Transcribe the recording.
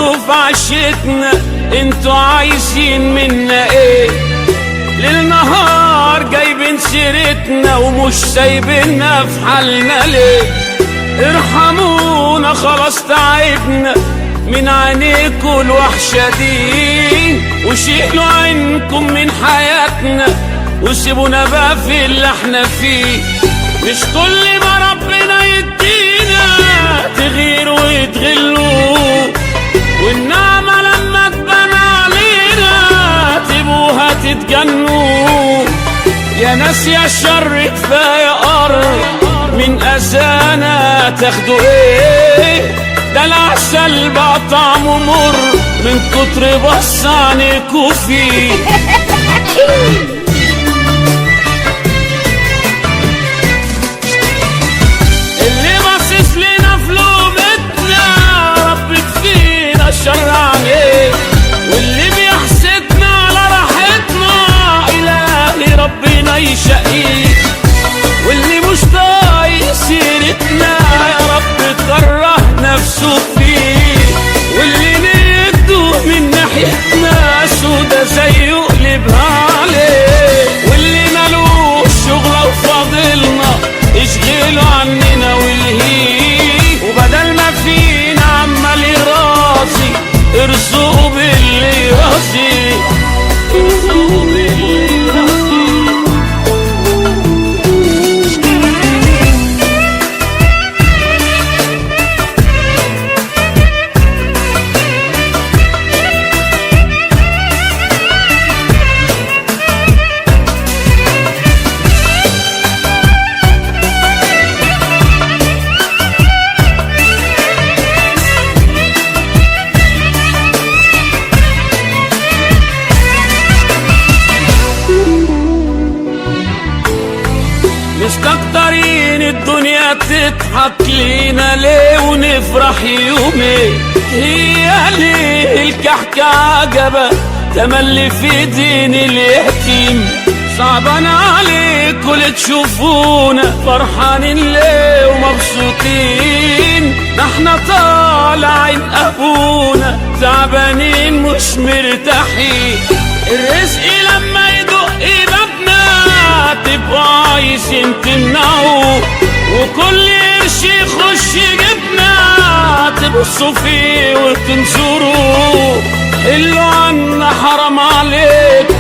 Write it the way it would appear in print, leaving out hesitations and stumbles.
بصوا في عشتنا انتوا عايزين منا ايه؟ ليل نهار جايبين سيرتنا ومش سايبيننا في حالنا ليه؟ ارحمونا خلاص تعبنا من عينيكوا الوحشة دي، وشيلوا عينكم من حياتنا وسيبونا بقى في اللي احنا فيه. مش كل ما ربنا يدينا تغيروا ويتغلوا، والنعمة لما تبان علينا تبوها تتجنوا. يا ناس يا الشر كفاية قرب من أذانا تاخدوا ايه؟ ده العسل بقى طعمه مر من كتر بص عنيكوا فيه. اللي باصص لنا في لومتنا رب كفينا الشر عليه، واللي بيحسدنا على راحتنا إلهي ربنا يشقيه، واللي مش طايق سيرتنا يا رب كره نفسه فيه، واللي نيته من ناحيتنا سودا زيه قلبها عليه، واللي مالوش شغله وفاضلنا اشغلوا عننا والهيه، وبدل ما فينا عمال يرازي ارزقوا باللي يرازي، ارزقوا باللي يرازي. مستكترين الدنيا تضحك لينا ليه ونفرح يومين؟ هي ليه الكحكة عجبة تملي في دين اليتيم؟ صعبان عليكوا اللي تشوفونا فرحانين ليه ومبسوطين؟ ده احنا طالعين ابونا تعبانين مش مرتاحين. الرزق لما يدق بابنا تبقوا عايزين تمنعوه، وكل قرش يخش جبنا تبصوا فيه وتنصروه. اللي عنا حرام